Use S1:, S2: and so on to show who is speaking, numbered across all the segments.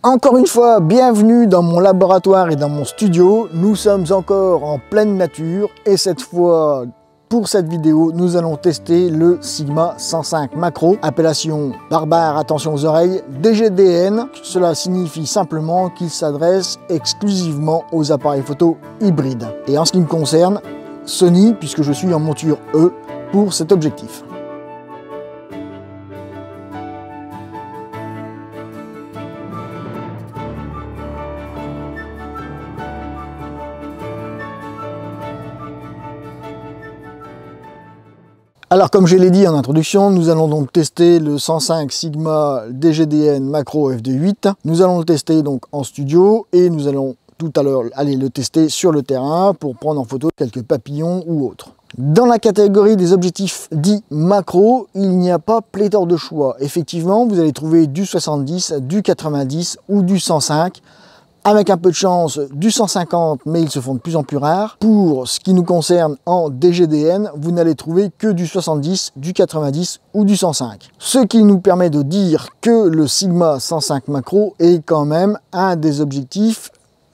S1: Encore une fois, bienvenue dans mon laboratoire et dans mon studio. Nous sommes encore en pleine nature et cette fois, pour cette vidéo, nous allons tester le Sigma 105 Macro, appellation barbare, attention aux oreilles, DGDN. Cela signifie simplement qu'il s'adresse exclusivement aux appareils photo hybrides. Et en ce qui me concerne, Sony, puisque je suis en monture E pour cet objectif. Alors comme je l'ai dit en introduction, nous allons donc tester le 105 Sigma DGDN Macro f2.8. Nous allons le tester donc en studio et nous allons tout à l'heure aller le tester sur le terrain pour prendre en photo quelques papillons ou autres. Dans la catégorie des objectifs dits macro, il n'y a pas pléthore de choix. Effectivement, vous allez trouver du 70, du 90 ou du 105. Avec un peu de chance, du 150, mais ils se font de plus en plus rares. Pour ce qui nous concerne en DGDN, vous n'allez trouver que du 70, du 90 ou du 105. Ce qui nous permet de dire que le Sigma 105 Macro est quand même un des objectifs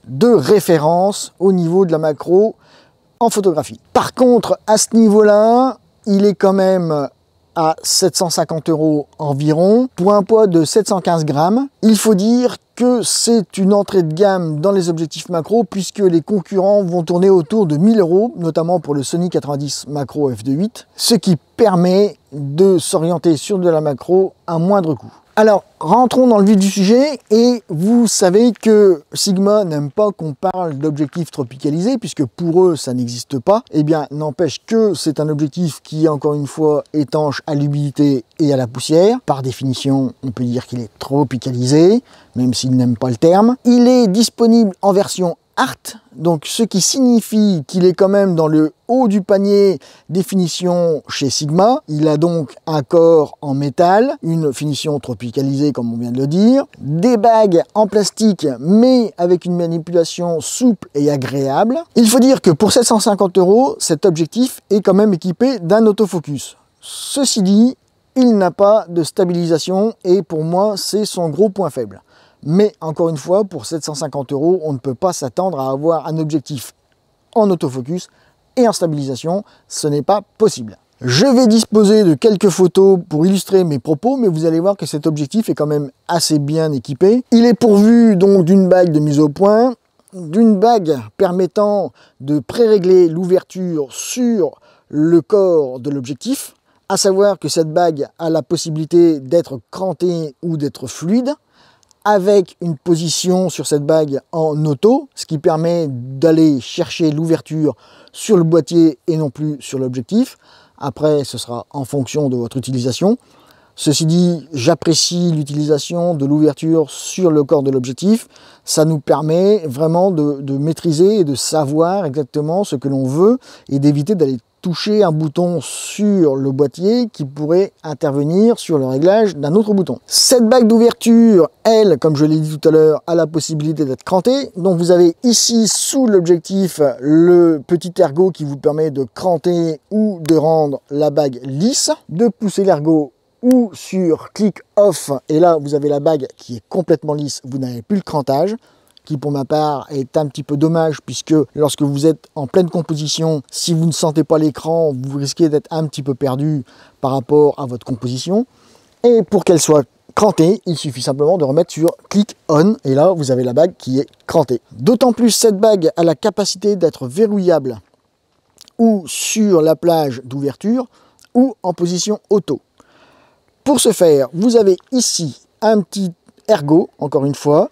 S1: de référence au niveau de la macro en photographie. Par contre, à ce niveau-là, il est quand même à 750 € environ, pour un poids de 715 grammes. Il faut dire que c'est une entrée de gamme dans les objectifs macro, puisque les concurrents vont tourner autour de 1000 €, notamment pour le Sony 90 Macro f2.8, ce qui permet de s'orienter sur de la macro à moindre coût. Alors, rentrons dans le vif du sujet, et vous savez que Sigma n'aime pas qu'on parle d'objectifs tropicalisés, puisque pour eux, ça n'existe pas. Eh bien, n'empêche que c'est un objectif qui est encore une fois étanche à l'humidité et à la poussière. Par définition, on peut dire qu'il est tropicalisé, même s'il n'aime pas le terme. Il est disponible en version Art, donc ce qui signifie qu'il est quand même dans le haut du panier des finitions chez Sigma. Il a donc un corps en métal, une finition tropicalisée comme on vient de le dire, des bagues en plastique mais avec une manipulation souple et agréable. Il faut dire que pour 750 €, cet objectif est quand même équipé d'un autofocus. Ceci dit, il n'a pas de stabilisation et pour moi c'est son gros point faible. Mais encore une fois, pour 750 €, on ne peut pas s'attendre à avoir un objectif en autofocus et en stabilisation, ce n'est pas possible. Je vais disposer de quelques photos pour illustrer mes propos, mais vous allez voir que cet objectif est quand même assez bien équipé. Il est pourvu donc d'une bague de mise au point, d'une bague permettant de pré-régler l'ouverture sur le corps de l'objectif, à savoir que cette bague a la possibilité d'être crantée ou d'être fluide, avec une position sur cette bague en auto, ce qui permet d'aller chercher l'ouverture sur le boîtier et non plus sur l'objectif. Après, ce sera en fonction de votre utilisation. Ceci dit, j'apprécie l'utilisation de l'ouverture sur le corps de l'objectif. Ça nous permet vraiment de maîtriser et de savoir exactement ce que l'on veut et d'éviter d'aller toucher un bouton sur le boîtier qui pourrait intervenir sur le réglage d'un autre bouton. Cette bague d'ouverture, elle, comme je l'ai dit tout à l'heure, a la possibilité d'être crantée. Donc vous avez ici sous l'objectif le petit ergot qui vous permet de cranter ou de rendre la bague lisse, de pousser l'ergot ou sur click off, et là vous avez la bague qui est complètement lisse, vous n'avez plus le crantage, qui pour ma part est un petit peu dommage, puisque lorsque vous êtes en pleine composition, si vous ne sentez pas l'écran, vous risquez d'être un petit peu perdu par rapport à votre composition. Et pour qu'elle soit crantée, il suffit simplement de remettre sur click on, et là vous avez la bague qui est crantée. D'autant plus cette bague a la capacité d'être verrouillable ou sur la plage d'ouverture ou en position auto. Pour ce faire, vous avez ici un petit ergot, encore une fois.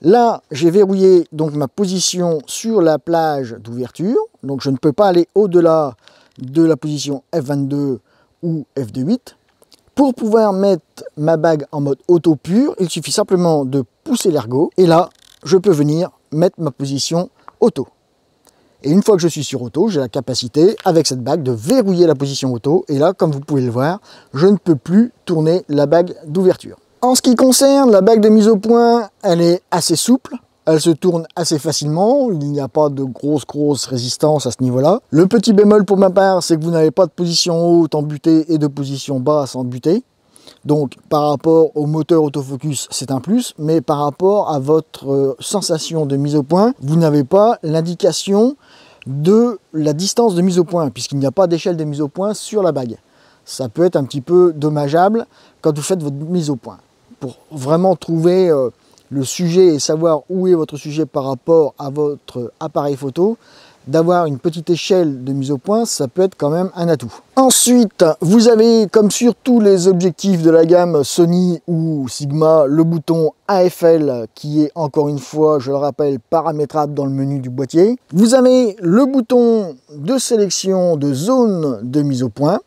S1: Là, j'ai verrouillé donc ma position sur la plage d'ouverture. Donc je ne peux pas aller au-delà de la position F22 ou F2.8. Pour pouvoir mettre ma bague en mode auto pur, il suffit simplement de pousser l'ergot. Et là, je peux venir mettre ma position auto. Et une fois que je suis sur auto, j'ai la capacité, avec cette bague, de verrouiller la position auto. Et là, comme vous pouvez le voir, je ne peux plus tourner la bague d'ouverture. En ce qui concerne la bague de mise au point, elle est assez souple. Elle se tourne assez facilement. Il n'y a pas de grosse résistance à ce niveau-là. Le petit bémol pour ma part, c'est que vous n'avez pas de position haute en butée et de position basse en butée. Donc par rapport au moteur autofocus, c'est un plus, mais par rapport à votre sensation de mise au point, vous n'avez pas l'indication de la distance de mise au point, puisqu'il n'y a pas d'échelle de mise au point sur la bague. Ça peut être un petit peu dommageable quand vous faites votre mise au point. Pour vraiment trouver le sujet et savoir où est votre sujet par rapport à votre appareil photo, d'avoir une petite échelle de mise au point, ça peut être quand même un atout. Ensuite, vous avez, comme sur tous les objectifs de la gamme Sony ou Sigma, le bouton AFL qui est encore une fois, je le rappelle, paramétrable dans le menu du boîtier. Vous avez le bouton de sélection de zone de mise au point,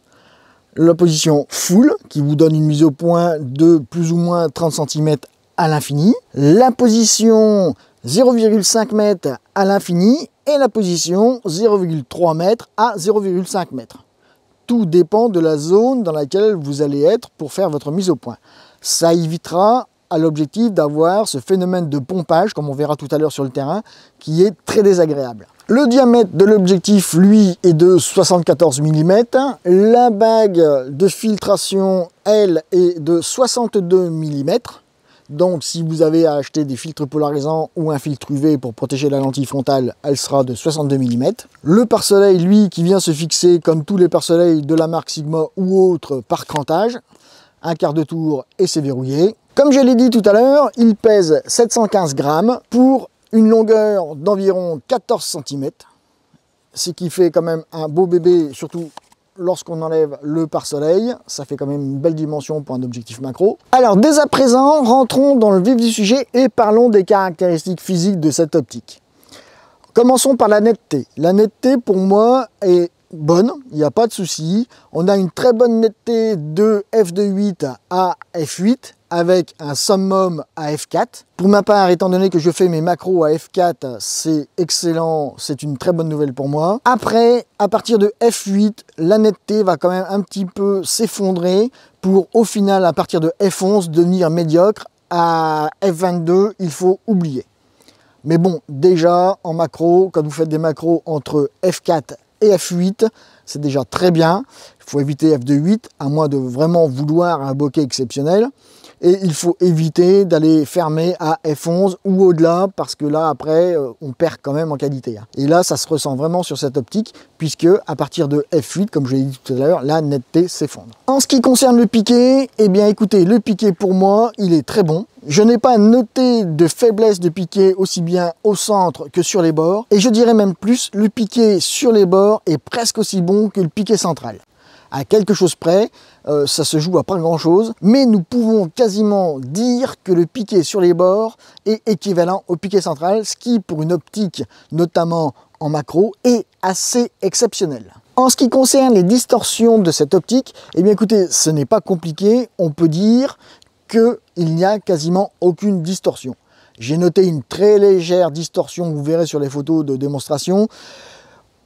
S1: la position full qui vous donne une mise au point de plus ou moins 30 cm à l'infini, la position 0,5 m à l'infini et la position 0,3 m à 0,5 m. Tout dépend de la zone dans laquelle vous allez être pour faire votre mise au point. Ça évitera à l'objectif d'avoir ce phénomène de pompage, comme on verra tout à l'heure sur le terrain, qui est très désagréable. Le diamètre de l'objectif, lui, est de 74 mm. La bague de filtration, elle, est de 62 mm. Donc si vous avez à acheter des filtres polarisants ou un filtre UV pour protéger la lentille frontale, elle sera de 62 mm. Le pare-soleil, lui, qui vient se fixer comme tous les pare-soleils de la marque Sigma ou autres par crantage, un quart de tour et c'est verrouillé. Comme je l'ai dit tout à l'heure, il pèse 715 grammes pour une longueur d'environ 14 cm, ce qui fait quand même un beau bébé, surtout lorsqu'on enlève le pare-soleil. Ça fait quand même une belle dimension pour un objectif macro. Alors dès à présent, rentrons dans le vif du sujet et parlons des caractéristiques physiques de cette optique. Commençons par la netteté. La netteté pour moi est bonne, il n'y a pas de souci. On a une très bonne netteté de f2.8 à f8 avec un summum à f4. Pour ma part, étant donné que je fais mes macros à f4, c'est excellent, c'est une très bonne nouvelle pour moi. Après, à partir de f8, la netteté va quand même un petit peu s'effondrer pour au final, à partir de f11, devenir médiocre. À f22, il faut oublier. Mais bon, déjà en macro, quand vous faites des macros entre f4 et f8, c'est déjà très bien. Il faut éviter f2.8, à moins de vraiment vouloir un bokeh exceptionnel. Et il faut éviter d'aller fermer à f11 ou au-delà, parce que là, après, on perd quand même en qualité. Et là, ça se ressent vraiment sur cette optique, puisque à partir de f8, comme je l'ai dit tout à l'heure, la netteté s'effondre. En ce qui concerne le piqué, eh bien écoutez, le piqué pour moi, il est très bon. Je n'ai pas noté de faiblesse de piqué aussi bien au centre que sur les bords. Et je dirais même plus, le piqué sur les bords est presque aussi bon que le piqué central. À quelque chose près, ça se joue à pas grand chose, mais nous pouvons quasiment dire que le piqué sur les bords est équivalent au piqué central, ce qui pour une optique, notamment en macro, est assez exceptionnel. En ce qui concerne les distorsions de cette optique, eh bien écoutez, ce n'est pas compliqué, on peut dire qu'il n'y a quasiment aucune distorsion. J'ai noté une très légère distorsion, vous verrez sur les photos de démonstration,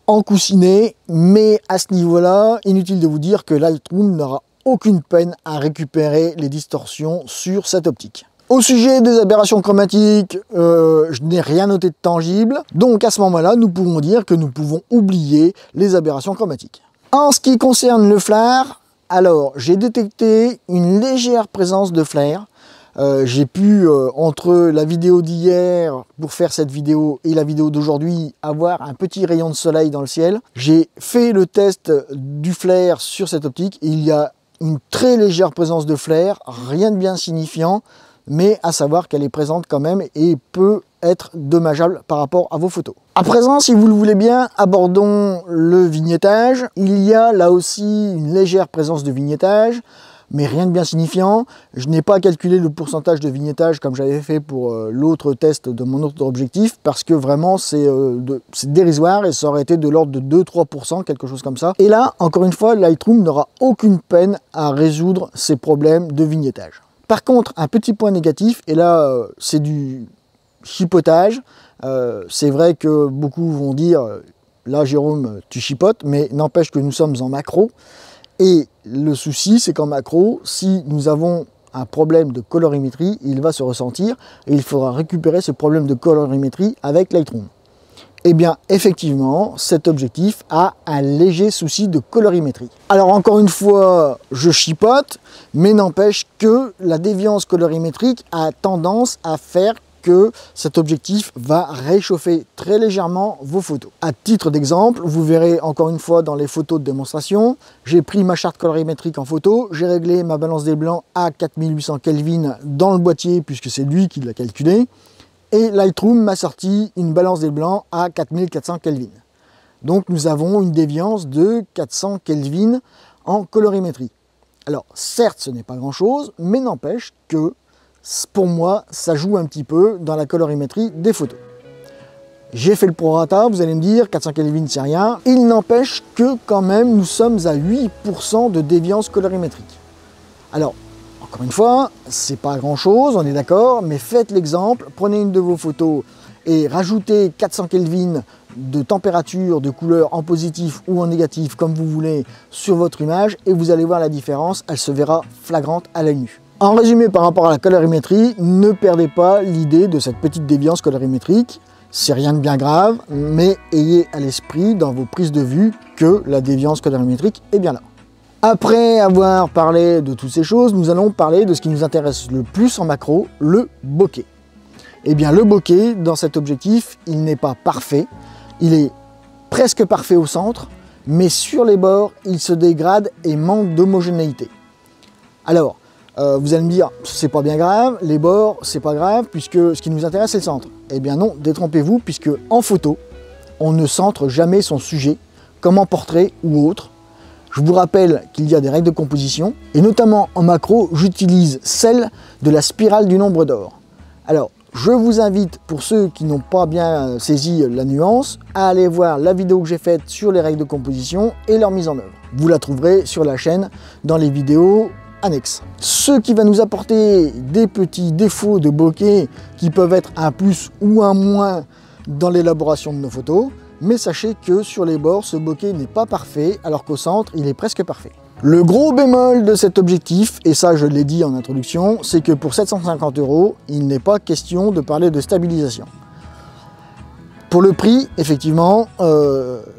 S1: en coussinet, mais à ce niveau-là, inutile de vous dire que Lightroom n'aura aucune peine à récupérer les distorsions sur cette optique. Au sujet des aberrations chromatiques, je n'ai rien noté de tangible, donc à ce moment-là, nous pouvons dire que nous pouvons oublier les aberrations chromatiques. En ce qui concerne le flare, alors j'ai détecté une légère présence de flare. J'ai pu, entre la vidéo d'hier pour faire cette vidéo et la vidéo d'aujourd'hui, avoir un petit rayon de soleil dans le ciel. J'ai fait le test du flare sur cette optique et il y a une très légère présence de flare, rien de bien signifiant, mais à savoir qu'elle est présente quand même et peut être dommageable par rapport à vos photos. À présent, si vous le voulez bien, abordons le vignettage. Il y a là aussi une légère présence de vignettage, mais rien de bien signifiant. Je n'ai pas calculé le pourcentage de vignettage comme j'avais fait pour l'autre test de mon autre objectif, parce que vraiment c'est dérisoire et ça aurait été de l'ordre de 2-3%, quelque chose comme ça. Et là, encore une fois, Lightroom n'aura aucune peine à résoudre ces problèmes de vignettage. Par contre, un petit point négatif, et là c'est du chipotage, c'est vrai que beaucoup vont dire, là Jérôme, tu chipotes, mais n'empêche que nous sommes en macro. Et le souci, c'est qu'en macro, si nous avons un problème de colorimétrie, il va se ressentir et il faudra récupérer ce problème de colorimétrie avec Lightroom. Eh bien, effectivement, cet objectif a un léger souci de colorimétrie. Alors, encore une fois, je chipote, mais n'empêche que la déviance colorimétrique a tendance à faire que cet objectif va réchauffer très légèrement vos photos. À titre d'exemple, vous verrez encore une fois dans les photos de démonstration, j'ai pris ma charte colorimétrique en photo, j'ai réglé ma balance des blancs à 4800 Kelvin dans le boîtier puisque c'est lui qui l'a calculé, et Lightroom m'a sorti une balance des blancs à 4400 Kelvin. Donc nous avons une déviance de 400 Kelvin en colorimétrie. Alors certes ce n'est pas grand chose, mais n'empêche que pour moi, ça joue un petit peu dans la colorimétrie des photos. J'ai fait le prorata, vous allez me dire, 400 Kelvin c'est rien. Il n'empêche que quand même, nous sommes à 8% de déviance colorimétrique. Alors, encore une fois, c'est pas grand chose, on est d'accord, mais faites l'exemple, prenez une de vos photos et rajoutez 400 Kelvin de température, de couleur en positif ou en négatif, comme vous voulez, sur votre image, et vous allez voir la différence, elle se verra flagrante à l'œil nu. En résumé, par rapport à la colorimétrie, ne perdez pas l'idée de cette petite déviance colorimétrique. C'est rien de bien grave, mais ayez à l'esprit dans vos prises de vue que la déviance colorimétrique est bien là. Après avoir parlé de toutes ces choses, nous allons parler de ce qui nous intéresse le plus en macro, le bokeh. Eh bien, le bokeh, dans cet objectif, il n'est pas parfait. Il est presque parfait au centre, mais sur les bords, il se dégrade et manque d'homogénéité. Alors, vous allez me dire, c'est pas bien grave, les bords, c'est pas grave, puisque ce qui nous intéresse, c'est le centre. Eh bien non, détrompez-vous, puisque en photo, on ne centre jamais son sujet, comme en portrait ou autre. Je vous rappelle qu'il y a des règles de composition, et notamment en macro, j'utilise celle de la spirale du nombre d'or. Alors, je vous invite, pour ceux qui n'ont pas bien saisi la nuance, à aller voir la vidéo que j'ai faite sur les règles de composition et leur mise en œuvre. Vous la trouverez sur la chaîne dans les vidéos annexes. Ce qui va nous apporter des petits défauts de bokeh qui peuvent être un plus ou un moins dans l'élaboration de nos photos, mais sachez que sur les bords, ce bokeh n'est pas parfait, alors qu'au centre, il est presque parfait. Le gros bémol de cet objectif, et ça je l'ai dit en introduction, c'est que pour 750 €, il n'est pas question de parler de stabilisation. Pour le prix, effectivement,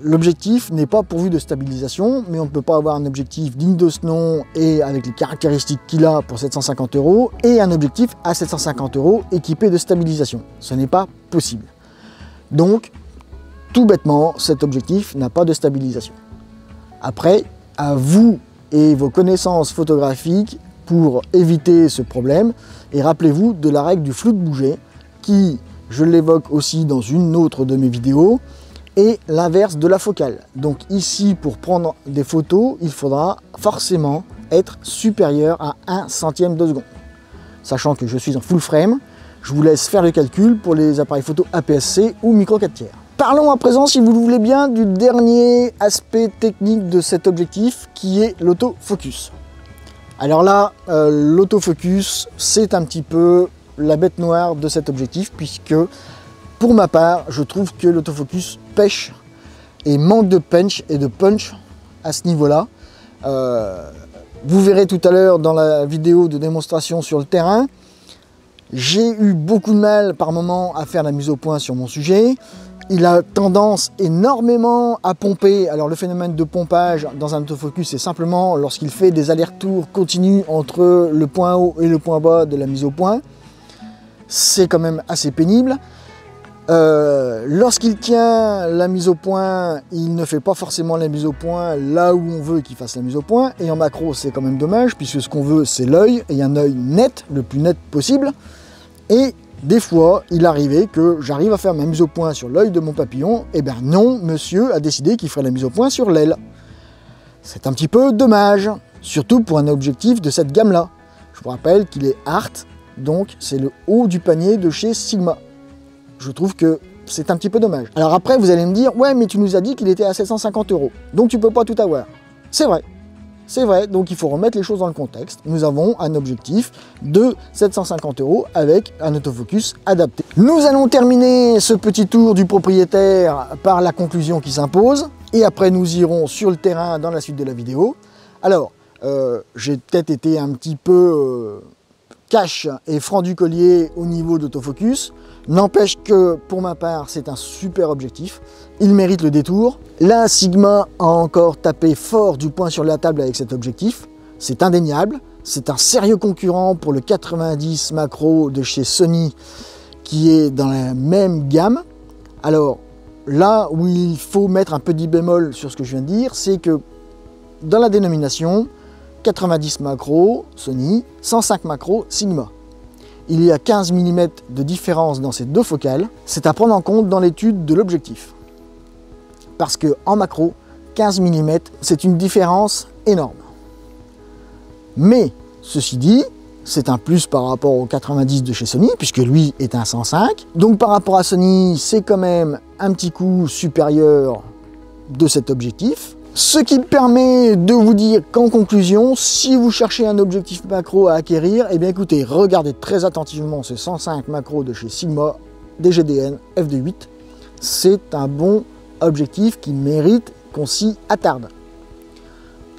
S1: l'objectif n'est pas pourvu de stabilisation, mais on ne peut pas avoir un objectif digne de ce nom et avec les caractéristiques qu'il a pour 750 € et un objectif à 750 € équipé de stabilisation. Ce n'est pas possible. Donc, tout bêtement, cet objectif n'a pas de stabilisation. Après, à vous et vos connaissances photographiques pour éviter ce problème, et rappelez-vous de la règle du flou de bouger qui, je l'évoque aussi dans une autre de mes vidéos, et l'inverse de la focale. Donc ici, pour prendre des photos, il faudra forcément être supérieur à 1/100 de seconde. Sachant que je suis en full frame, je vous laisse faire le calcul pour les appareils photo APS-C ou micro 4/3. Parlons à présent, si vous le voulez bien, du dernier aspect technique de cet objectif, qui est l'autofocus. Alors là, l'autofocus, c'est un petit peu la bête noire de cet objectif, puisque pour ma part, je trouve que l'autofocus pêche et manque de punch à ce niveau-là. Vous verrez tout à l'heure dans la vidéo de démonstration sur le terrain, j'ai eu beaucoup de mal par moment à faire la mise au point sur mon sujet. Il a tendance énormément à pomper. Alors le phénomène de pompage dans un autofocus, c'est simplement lorsqu'il fait des allers-retours continus entre le point haut et le point bas de la mise au point. C'est quand même assez pénible. Lorsqu'il tient la mise au point, il ne fait pas forcément la mise au point là où on veut qu'il fasse la mise au point. Et en macro, c'est quand même dommage, puisque ce qu'on veut, c'est l'œil, et un œil net, le plus net possible. Et des fois, il arrivait que j'arrive à faire ma mise au point sur l'œil de mon papillon. Et bien non, monsieur a décidé qu'il ferait la mise au point sur l'aile. C'est un petit peu dommage, surtout pour un objectif de cette gamme-là. Je vous rappelle qu'il est Art, donc c'est le haut du panier de chez Sigma. Je trouve que c'est un petit peu dommage. Alors après, vous allez me dire, ouais, mais tu nous as dit qu'il était à 750 €, donc tu peux pas tout avoir. C'est vrai. C'est vrai, donc il faut remettre les choses dans le contexte. Nous avons un objectif de 750 € avec un autofocus adapté. Nous allons terminer ce petit tour du propriétaire par la conclusion qui s'impose. Et après, nous irons sur le terrain dans la suite de la vidéo. Alors, j'ai peut-être été un petit peu cache et franc du collier au niveau d'autofocus. N'empêche que pour ma part, c'est un super objectif. Il mérite le détour. Là, Sigma a encore tapé fort du poing sur la table avec cet objectif. C'est indéniable. C'est un sérieux concurrent pour le 90 macro de chez Sony qui est dans la même gamme. Alors là où il faut mettre un petit bémol sur ce que je viens de dire, c'est que dans la dénomination, 90 macro Sony, 105 macro Sigma. Il y a 15 mm de différence dans ces deux focales. C'est à prendre en compte dans l'étude de l'objectif. Parce que en macro, 15 mm, c'est une différence énorme. Mais, ceci dit, c'est un plus par rapport au 90 de chez Sony, puisque lui est un 105. Donc par rapport à Sony, c'est quand même un petit coup supérieur de cet objectif. Ce qui me permet de vous dire qu'en conclusion, si vous cherchez un objectif macro à acquérir, eh bien écoutez, regardez très attentivement ce 105 macro de chez Sigma DGDN f2.8. C'est un bon objectif qui mérite qu'on s'y attarde.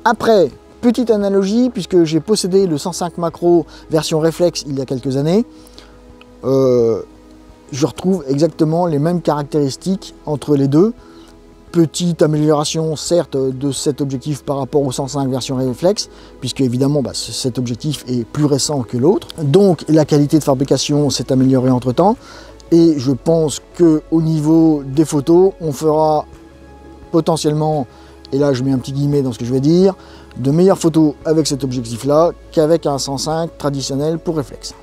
S1: Après, petite analogie, puisque j'ai possédé le 105 macro version réflexe il y a quelques années, je retrouve exactement les mêmes caractéristiques entre les deux. Petite amélioration certes de cet objectif par rapport au 105 version réflexe, puisque évidemment cet objectif est plus récent que l'autre. Donc la qualité de fabrication s'est améliorée entre temps, et je pense que au niveau des photos, on fera potentiellement, et là je mets un petit guillemet dans ce que je vais dire, de meilleures photos avec cet objectif là qu'avec un 105 traditionnel pour réflexe.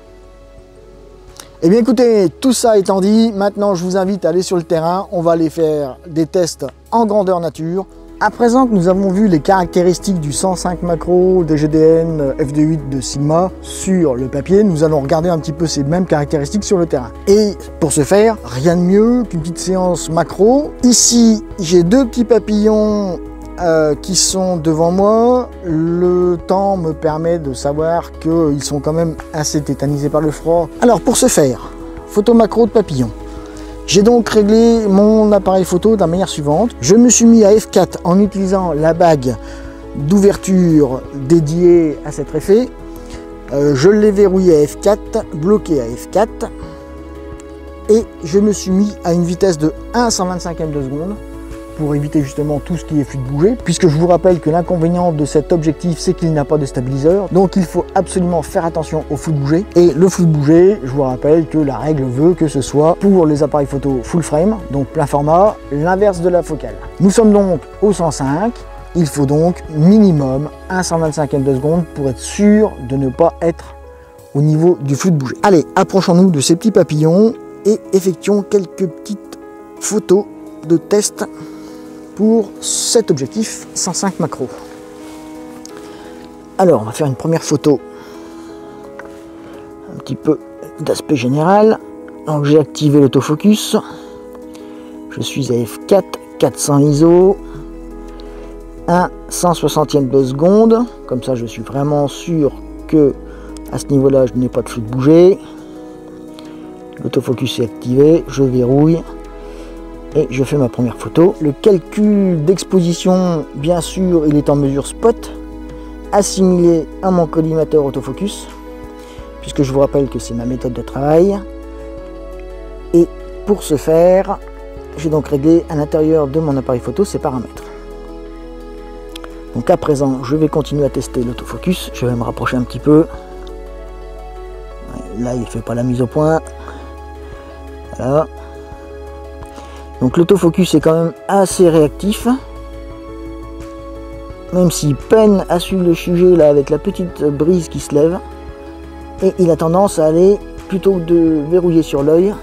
S1: Eh bien écoutez, tout ça étant dit, maintenant je vous invite à aller sur le terrain, on va aller faire des tests en grandeur nature. À présent que nous avons vu les caractéristiques du 105 macro DGDN f2.8 de Sigma sur le papier, nous allons regarder un petit peu ces mêmes caractéristiques sur le terrain. Et pour ce faire, rien de mieux qu'une petite séance macro. Ici, j'ai deux petits papillons qui sont devant moi. Le temps me permet de savoir qu'ils sont quand même assez tétanisés par le froid. Alors pour ce faire, photo macro de papillon. J'ai donc réglé mon appareil photo de la manière suivante. Je me suis mis à f4 en utilisant la bague d'ouverture dédiée à cet effet. Je l'ai verrouillé à f4, bloqué à f4. Et je me suis mis à une vitesse de 1/125e de seconde, pour éviter justement tout ce qui est flux de bouger, puisque je vous rappelle que l'inconvénient de cet objectif, c'est qu'il n'a pas de stabiliseur, donc il faut absolument faire attention au flux de bouger. Et le flux de bouger, je vous rappelle que la règle veut que ce soit pour les appareils photo full frame, donc plein format, l'inverse de la focale. Nous sommes donc au 105, il faut donc minimum 1/125e de seconde pour être sûr de ne pas être au niveau du flux de bouger. Allez, approchons-nous de ces petits papillons et effectuons quelques petites photos de test pour cet objectif 105 macro. Alors on va faire une première photo un petit peu d'aspect général. Donc j'ai activé l'autofocus, je suis à f4, 400 ISO, 1/160e de seconde, comme ça je suis vraiment sûr que à ce niveau là je n'ai pas de flux de bouger. L'autofocus est activé, je verrouille et je fais ma première photo. Le calcul d'exposition, bien sûr, il est en mesure spot, assimilé à mon collimateur autofocus, puisque je vous rappelle que c'est ma méthode de travail. Et pour ce faire, j'ai donc réglé à l'intérieur de mon appareil photo ces paramètres. Donc à présent, je vais continuer à tester l'autofocus. Je vais me rapprocher un petit peu. Là, il ne fait pas la mise au point. Voilà. Donc l'autofocus est quand même assez réactif, même s'il peine à suivre le sujet là avec la petite brise qui se lève, et il a tendance à aller, plutôt que de verrouiller sur l'œil,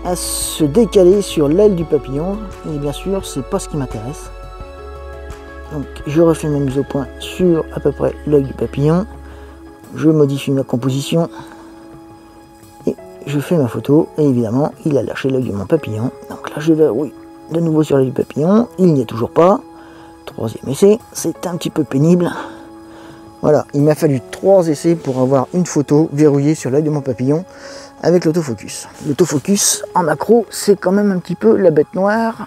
S1: à se décaler sur l'aile du papillon, et bien sûr c'est pas ce qui m'intéresse. Donc je refais ma mise au point sur à peu près l'œil du papillon, je modifie ma composition, je fais ma photo, et évidemment il a lâché l'œil de mon papillon. Donc là je verrouille de nouveau sur l'œil du papillon, il n'y est toujours pas. Troisième essai, c'est un petit peu pénible. Voilà, il m'a fallu 3 essais pour avoir une photo verrouillée sur l'œil de mon papillon avec l'autofocus. L'autofocus en macro, c'est quand même un petit peu la bête noire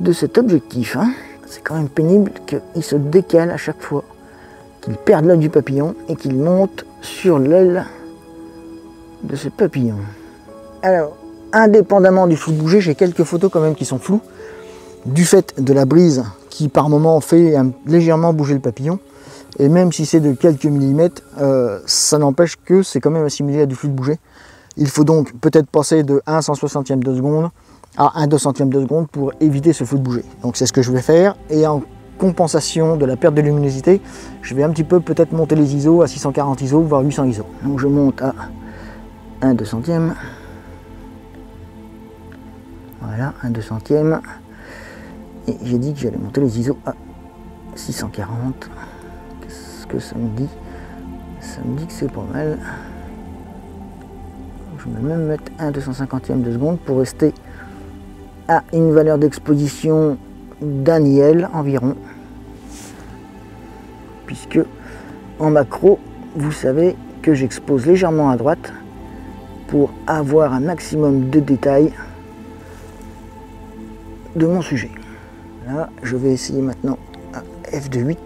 S1: de cet objectif, hein. C'est quand même pénible qu'il se décale à chaque fois
S2: qu'il perde l'œil du papillon et qu'il monte sur l'aile de ce papillon. Alors, indépendamment du flou de bouger, j'ai quelques photos quand même qui sont floues, du fait de la brise qui par moment fait légèrement bouger le papillon. Et même si c'est de quelques millimètres, ça n'empêche que c'est quand même assimilé à du flou de bouger. Il faut donc peut-être passer de 1/160e de seconde à 1/200e de seconde pour éviter ce flou de bouger. Donc c'est ce que je vais faire. Et en compensation de la perte de luminosité, je vais un petit peu peut-être monter les ISO à 640 ISO, voire 800 ISO. Donc je monte à 1/200e. Voilà, 1/200e. Et j'ai dit que j'allais monter les ISO à 640. Qu'est-ce que ça me dit? Ça me dit que c'est pas mal. Je vais même mettre 1/250e de seconde pour rester à une valeur d'exposition d'un IL environ. Puisque en macro, vous savez que j'expose légèrement à droite pour avoir un maximum de détails de mon sujet. Là, je vais essayer maintenant à f2.8.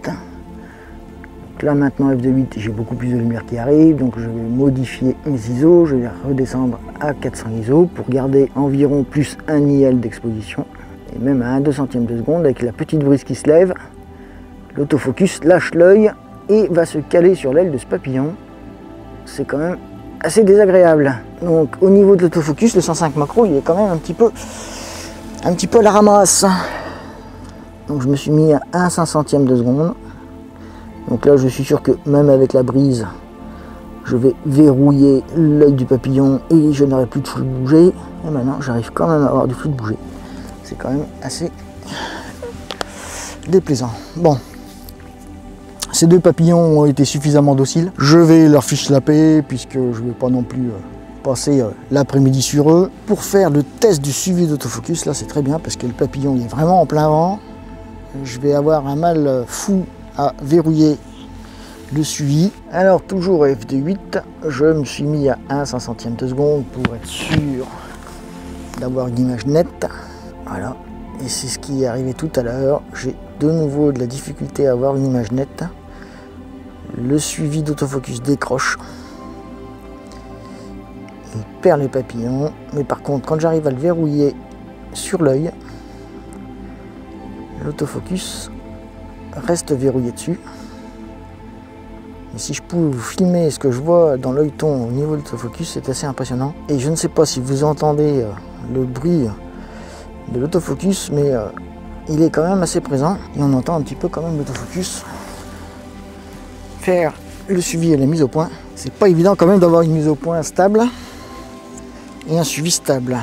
S2: Donc là maintenant f2.8, j'ai beaucoup plus de lumière qui arrive, donc je vais modifier mes ISO, je vais redescendre à 400 ISO pour garder environ plus 1 IL d'exposition. Et même à 1/200e de seconde, avec la petite brise qui se lève, l'autofocus lâche l'œil et va se caler sur l'aile de ce papillon. C'est quand même assez désagréable. Donc au niveau de l'autofocus, le 105 macro, il est quand même un petit peu à la ramasse. Donc je me suis mis à 1/500e de seconde. Donc là je suis sûr que même avec la brise, je vais verrouiller l'œil du papillon et je n'aurai plus de flou de bouger. Et maintenant j'arrive quand même à avoir du flou de bouger. C'est quand même assez déplaisant. Bon, ces deux papillons ont été suffisamment dociles. Je vais leur fiche la paix puisque je ne vais pas non plus passer l'après-midi sur eux. Pour faire le test du suivi d'autofocus, là c'est très bien parce que le papillon il est vraiment en plein vent. Je vais avoir un mal fou à verrouiller le suivi. Alors toujours f2.8, je me suis mis à 1/500e de seconde pour être sûr d'avoir une image nette. Voilà, et c'est ce qui est arrivé tout à l'heure. J'ai de nouveau de la difficulté à avoir une image nette. Le suivi d'autofocus décroche. Il perd les papillons, mais par contre quand j'arrive à le verrouiller sur l'œil, l'autofocus reste verrouillé dessus. Et si je pouvais vous filmer ce que je vois dans l'œilleton au niveau de l'autofocus, c'est assez impressionnant. Et je ne sais pas si vous entendez le bruit de l'autofocus, mais il est quand même assez présent. Et on entend un petit peu quand même l'autofocus faire le suivi et la mise au point. C'est pas évident quand même d'avoir une mise au point stable et un suivi stable.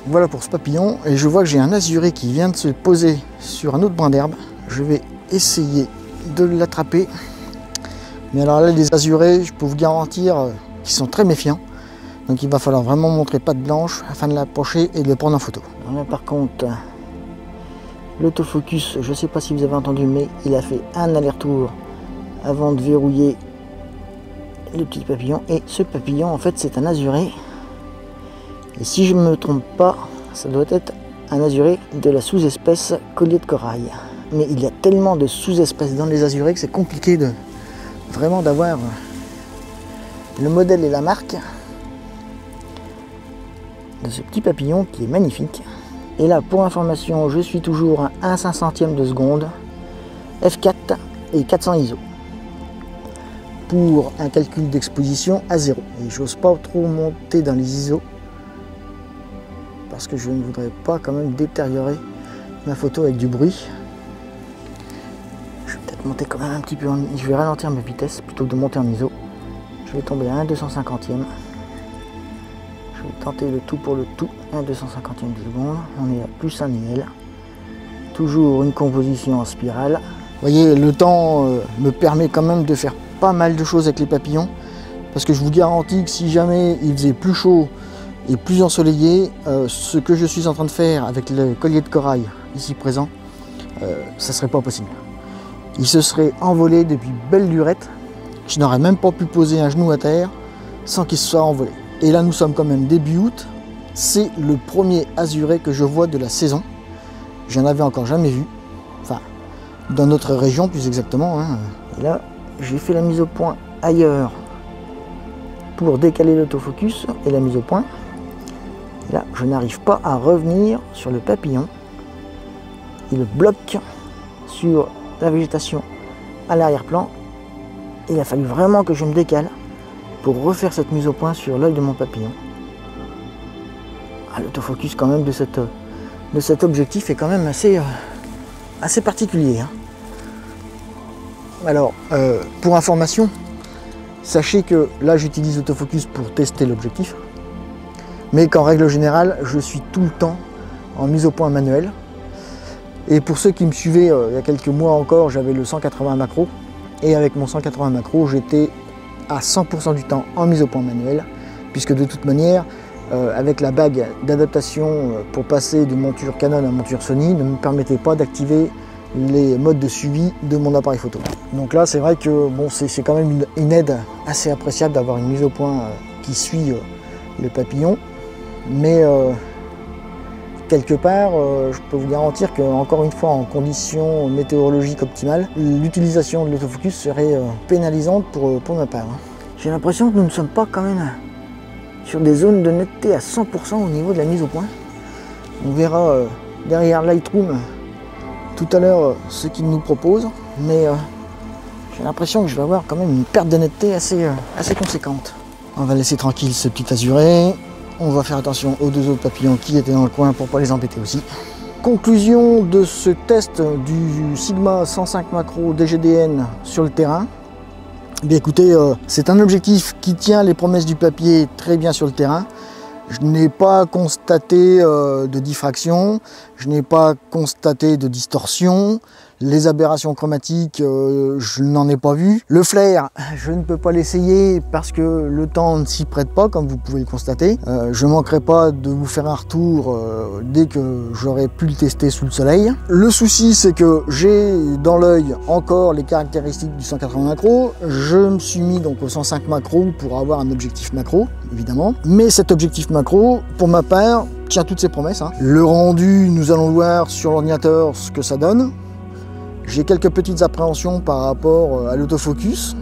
S2: Voilà pour ce papillon. Et je vois que j'ai un azuré qui vient de se poser sur un autre brin d'herbe. Je vais essayer de l'attraper. Mais alors là, les azurés, je peux vous garantir qu'ils sont très méfiants. Donc il va falloir vraiment montrer patte blanche afin de l'approcher et de le prendre en photo. Alors là, par contre, l'autofocus, je ne sais pas si vous avez entendu, mais il a fait un aller-retour avant de verrouiller le petit papillon. Et ce papillon, en fait, c'est un azuré. Et si je ne me trompe pas, ça doit être un azuré de la sous-espèce collier de corail. Mais il y a tellement de sous-espèces dans les azurés que c'est compliqué de vraiment d'avoir le modèle et la marque de ce petit papillon qui est magnifique. Et là, pour information, je suis toujours à 1/500e de seconde, f4 et 400 ISO pour un calcul d'exposition à 0. Et j'ose pas trop monter dans les ISO parce que je ne voudrais pas quand même détériorer ma photo avec du bruit. Je vais peut-être monter quand même un petit peu, je vais ralentir ma vitesse plutôt que de monter en ISO. Je vais tomber à 1/250e. Je vais tenter le tout pour le tout, 1/250e de seconde. On est à plus 1 IL. Toujours une composition en spirale. Vous voyez, le temps me permet quand même de faire pas mal de choses avec les papillons. Parce que je vous garantis que si jamais il faisait plus chaud et plus ensoleillé, ce que je suis en train de faire avec le collier de corail ici présent, ça serait pas possible. Il se serait envolé depuis belle lurette. Je n'aurais même pas pu poser un genou à terre sans qu'il se soit envolé. Et là, nous sommes quand même début août. C'est le premier azuré que je vois de la saison. J'en avais encore jamais vu. Enfin, dans notre région plus exactement. Hein. Et là, j'ai fait la mise au point ailleurs pour décaler l'autofocus et la mise au point. Et là, je n'arrive pas à revenir sur le papillon. Il bloque sur la végétation à l'arrière-plan. Il a fallu vraiment que je me décale pour refaire cette mise au point sur l'œil de mon papillon. Ah, l'autofocus quand même de cet objectif est quand même assez particulier. Hein. Alors, pour information, sachez que là j'utilise l'autofocus pour tester l'objectif, mais qu'en règle générale, je suis tout le temps en mise au point manuelle. Et pour ceux qui me suivaient il y a quelques mois encore, j'avais le 180 macro, et avec mon 180 macro, j'étais à 100% du temps en mise au point manuelle, puisque de toute manière, avec la bague d'adaptation pour passer de monture Canon à monture Sony, ne me permettait pas d'activer les modes de suivi de mon appareil photo. Donc là, c'est vrai que bon, c'est quand même une aide assez appréciable d'avoir une mise au point qui suit le papillon, mais quelque part, je peux vous garantir que, encore une fois, en conditions météorologiques optimales, l'utilisation de l'autofocus serait pénalisante pour ma part. J'ai l'impression que nous ne sommes pas quand même sur des zones de netteté à 100% au niveau de la mise au point. On verra derrière Lightroom tout à l'heure ce qu'il nous propose, mais j'ai l'impression que je vais avoir quand même une perte de netteté assez conséquente. On va laisser tranquille ce petit azuré. On va faire attention aux deux autres papillons qui étaient dans le coin pour ne pas les embêter aussi. Conclusion de ce test du Sigma 105 macro DGDN sur le terrain. Bien écoutez, c'est un objectif qui tient les promesses du papier très bien sur le terrain. Je n'ai pas constaté de diffraction, je n'ai pas constaté de distorsion. Les aberrations chromatiques, je n'en ai pas vu. Le flair, je ne peux pas l'essayer parce que le temps ne s'y prête pas, comme vous pouvez le constater. Je ne manquerai pas de vous faire un retour dès que j'aurai pu le tester sous le soleil. Le souci, c'est que j'ai dans l'œil encore les caractéristiques du 180 macro. Je me suis mis donc au 105 macro pour avoir un objectif macro, évidemment. Mais cet objectif macro, pour ma part, tient toutes ses promesses. Hein. Le rendu, nous allons voir sur l'ordinateur ce que ça donne. J'ai quelques petites appréhensions par rapport à l'autofocus.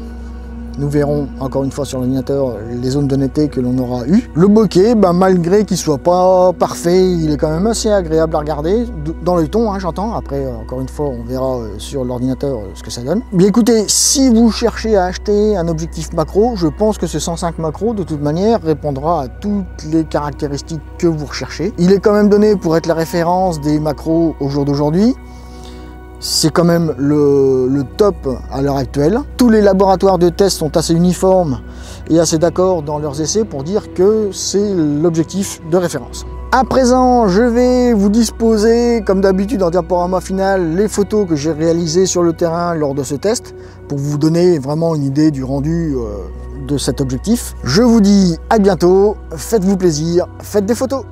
S2: Nous verrons encore une fois sur l'ordinateur les zones de netteté que l'on aura eues. Le bokeh, malgré qu'il ne soit pas parfait, il est quand même assez agréable à regarder. Dans l'œilleton, hein, j'entends. Après, encore une fois, on verra sur l'ordinateur ce que ça donne. Bien écoutez, si vous cherchez à acheter un objectif macro, je pense que ce 105 macro, de toute manière, répondra à toutes les caractéristiques que vous recherchez. Il est quand même donné pour être la référence des macros au jour d'aujourd'hui. C'est quand même le top à l'heure actuelle. Tous les laboratoires de test sont assez uniformes et assez d'accord dans leurs essais pour dire que c'est l'objectif de référence. À présent, je vais vous disposer, comme d'habitude en diaporama final, les photos que j'ai réalisées sur le terrain lors de ce test pour vous donner vraiment une idée du rendu de cet objectif. Je vous dis à bientôt, faites-vous plaisir, faites des photos.